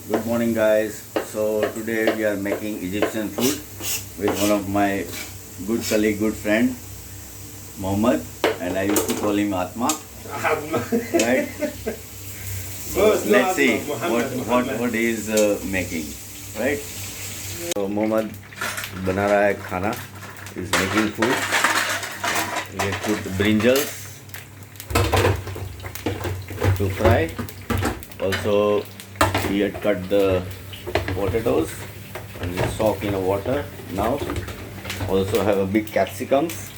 Good morning, guys. So today we are making Egyptian food with one of my good colleague, good friend, Mohammed, and I used to call him Atma. Right? So let's see what he is making. Right? So Mohammed बना रहा है खाना. Is making food. We put brinjals to fry. Also, he had cut the potatoes and we soak in the water. Now, also have a big capsicums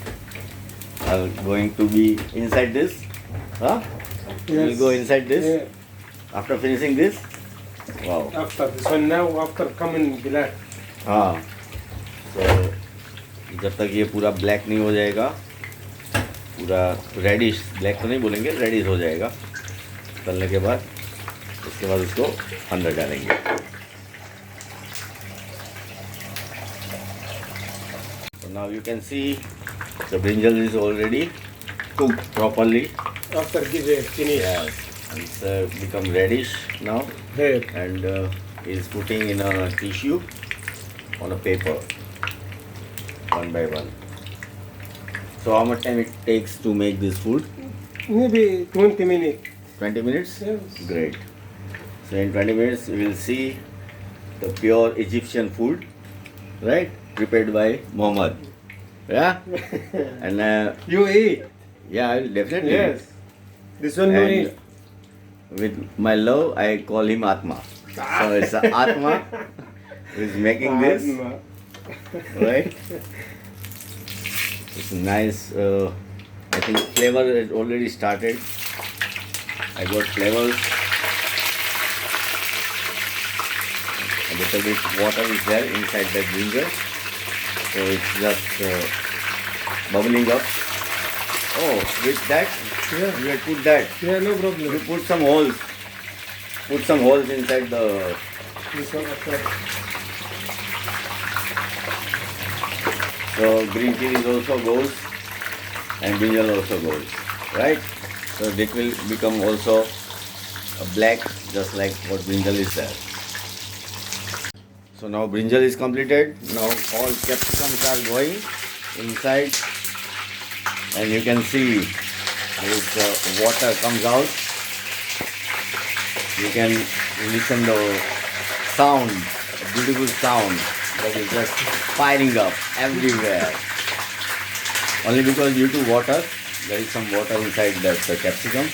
are going to be inside this. Huh? We'll go inside this Yeah. after finishing this. Wow. After this one now, after coming black. हाँ. So जब तक ये पूरा black नहीं हो जाएगा, पूरा reddish, black तो नहीं बोलेंगे, रेडिश हो जाएगा तलने के बाद, उसके बाद उसको अंदर डालेंगे. So now you can see the brinjal is already cooked properly. After give it finish. Yes, it's become reddish now, Here. and is putting in a tissue on a paper one by one. So how much time it takes to make this food? Maybe 20 minutes. 20 minutes? Yes. Great. So in 20 minutes we will see the pure Egyptian food, right? Prepared by Mohammed. Yeah? And You eat. yeah, I will definitely. Yes. This one no And eat. with my love, I call him Atma. So it's a Atma who is making this, right? It's nice. I think flavor has already started. I got flavors. A little bit water is there inside that ginger, so it's just bubbling up. Oh, with that, Yeah. you had put that. Yeah, no You problem. put some holes. Put some holes inside the. This one after. So green chilies also goes, and brinjal also goes, right? So it will become also a black, just like what brinjal is there. So now brinjal is completed. Now all capsicums are going inside, and you can see this water comes out. You can listen the sound, beautiful sound that is just firing up everywhere. Only because due to water, there is some water inside that capsicum.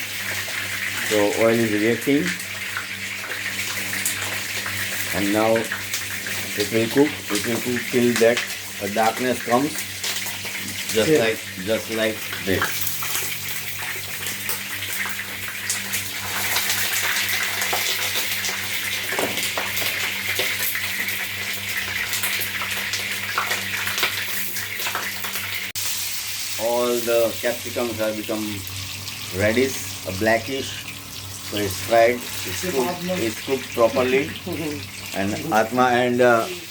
So oil is reacting, and now it will cook. It will cook till that darkness comes, just like this. All the capsicums have become reddish, blackish. So it's fried, it's cooked properly. And Atma and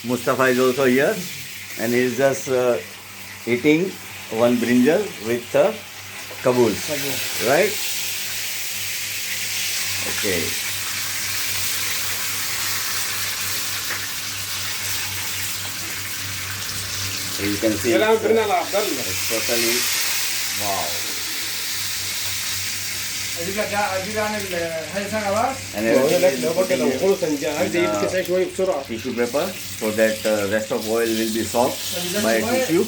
Mustafa is also here, and he's just eating one brinjal with Kabul, right? Okay. So you can see سلام it's, برنا لعبد الله. it's totally wow. اجيب لك عن هاي سنه بس And بقول لك everything لو is بقى لو putting خلص نجا عندي in, يبكي ساعة شوي بسرعة. tissue paper so that rest of oil will be soaked by tissue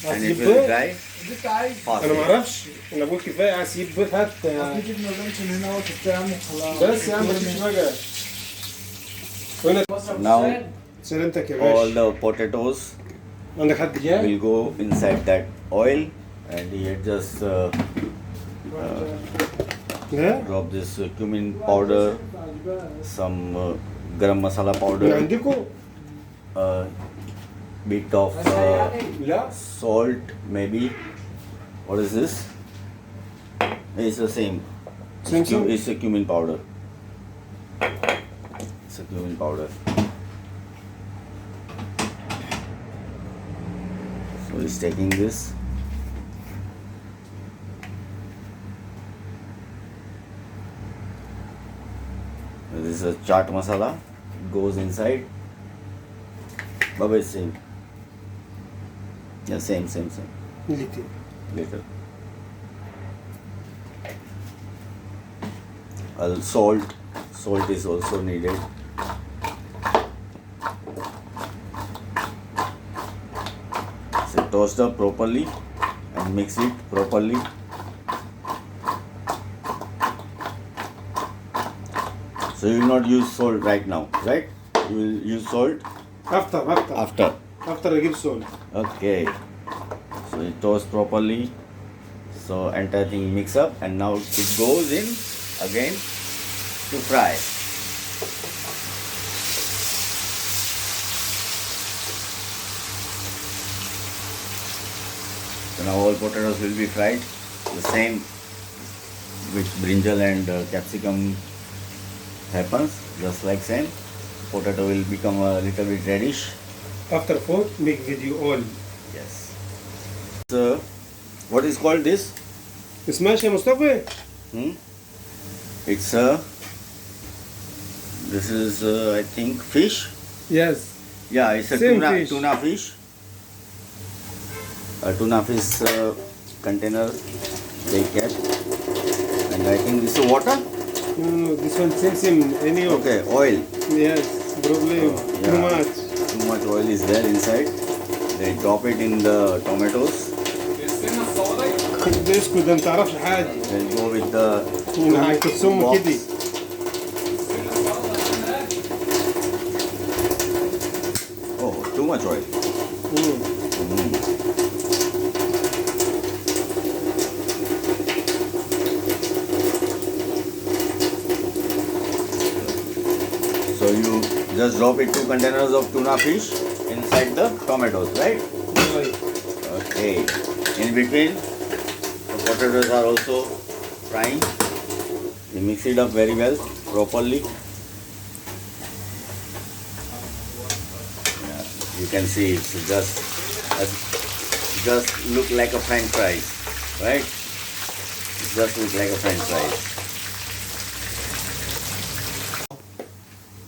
and it هسيب will بيض. dry بدك عايز انا ما fast. اعرفش انا بقول كفايه هسيب بيض هات تيجي بنزلش من هنا وقت بتاع خلاص بس يا عم مفيش حاجه هنا Now سلامتك يا all باشا the potatoes عندك حد جاي؟ will go inside that oil, and he had just لا drop this cumin powder, some garam masala من powder, عندكم؟ a bit of لا salt maybe. What is this? It's the same. Same thing? It's a cumin powder. It's a cumin powder. So he's taking this. This is a chaat masala. goes inside. Baba, same. Yeah, same. Little. Little. Salt. Salt is also needed. So toast up properly and mix it properly. So you will not use salt right now, right? You will use salt After. after. After I give salt. Okay. So you toast properly. So entire thing mix up and now it goes in again to fry. So now all potatoes will be fried the same with brinjal and capsicum happens, just like same. Potato will become a little bit reddish. After food, make video all. Yes. So what is called this? اسماش يا مصطفى. It's this is I think fish. Yes. Yeah, it's a Same tuna fish. tuna fish. A tuna fish container they kept, and I think this is water. No, this one same. Any of. Okay, oil. Yes. Problem. Too Yeah. much. Too much oil is there inside. They drop it in the tomatoes. ده اسكت ده ما تعرفش حاجه. They'll go with the هيكسموا box. كده. Oh, too much oil. So you just drop it 2 containers of tuna fish inside the tomatoes, right? Okay. In between, the potatoes are also frying. You mix it up very well, properly. Yeah, you can see it's just look like a French fries, right? It just look like a French fries.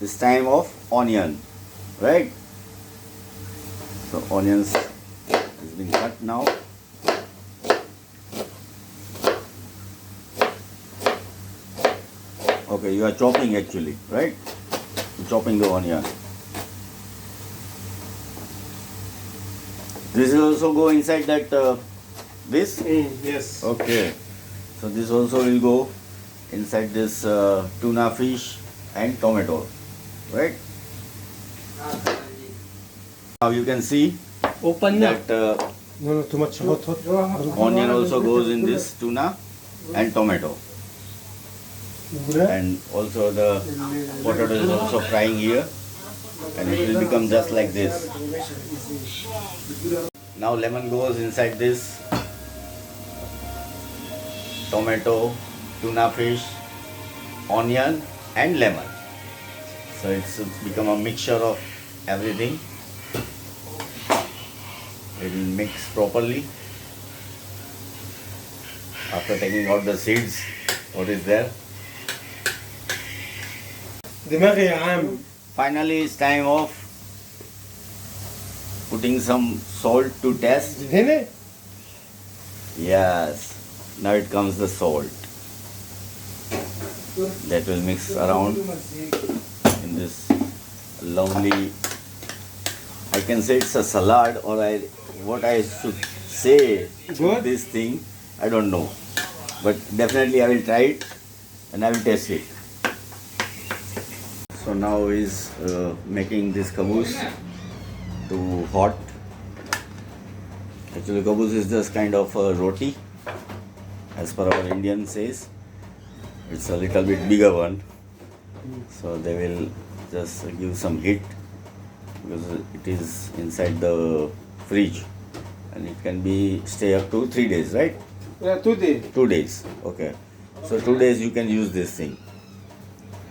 This time of onion, right? So onions has been cut now. Okay, you are chopping actually, right? You're chopping the onion. This will also go inside that this. Yes. Okay, so this also will go inside this tuna fish and tomato, right? Now you can see Open that No, too much hot. onion also goes in this tuna and tomato, and also the potato is also frying here, and it will become just like this. Now lemon goes inside this tomato, tuna fish, onion and lemon. So it's become a mixture of everything. It will mix properly. After taking out the seeds, what is there? دماغي يا عم. Finally, it's time of putting some salt to taste. هنا. Yes. Now it comes the salt. That will mix around in this lovely. I can say it's a salad, or what I should say to Good. this thing, I don't know. But definitely I will try it and I will taste it. So now is making this caboose to hot. Actually, caboose is just kind of a roti, as per our Indian says. It's a little bit bigger one. So they will just give some heat because it is inside the fridge and it can be stay up to 3 days, right? Yeah, 2 days. 2 days. Okay. So 2 days you can use this thing.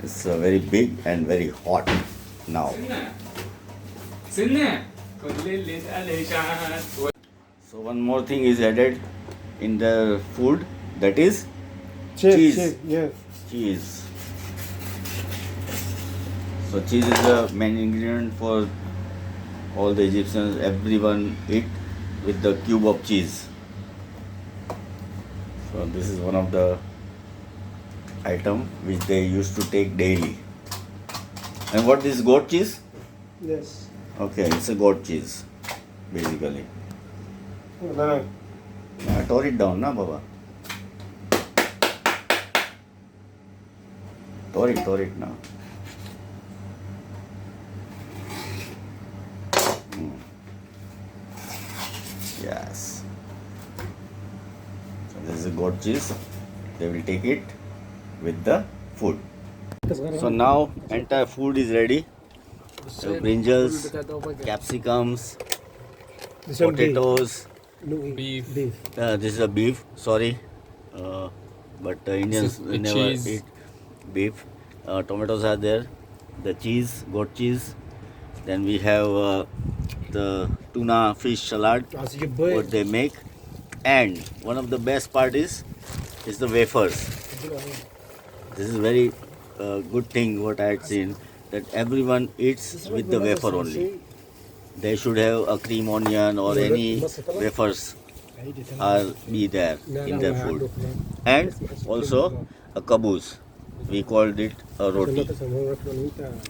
It's very big and very hot now. So one more thing is added in the food, that is Cheese. Yes. cheese. So cheese is the main ingredient for all the Egyptians. Everyone eat with the cube of cheese. So this is one of the item which they used to take daily. And what is goat cheese? Yes. Okay, it's a goat cheese, basically. Then I tore it down, na Baba? Tore it now. Yes. So this is a goat cheese. They will take it with the food. So now entire food is ready. So brinjals, capsicums, potatoes. Beef. This is a beef. Sorry, but Indians The never cheese. eat beef. Tomatoes are there. The cheese, goat cheese. Then we have the tuna fish salad. What they make, and one of the best part is the wafers. This is very good thing what I had seen, that everyone eats with the wafer only. They should have a cream onion or any wafers are be there in their food, and also a caboose. We called it a roti.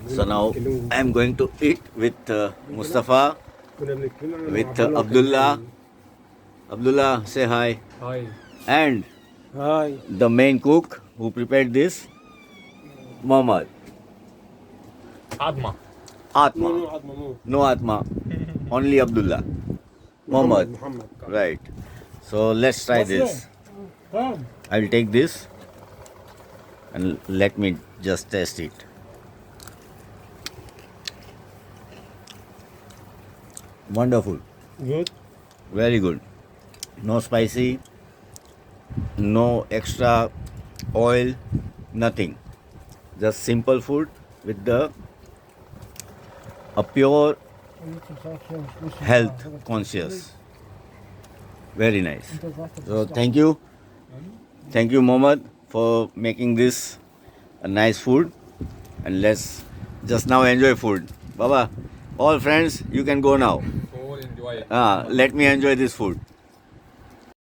So now I am going to eat with Mustafa, with Abdullah. Abdullah, say hi. Hi. And Hi. the main cook who prepared this, Muhammad. Adma. Atma. No Atma. Only Abdullah. Muhammad. Right. So let's try this. I will take this and let me just test it. Wonderful. Good. Very good. No spicy, no extra oil, nothing. Just simple food with a pure health conscious. Very nice. So thank you. Thank you, Mohammed, for making this a nice food. And let's just now enjoy food. Baba, all friends, you can go now. All enjoy it. Let me enjoy this food.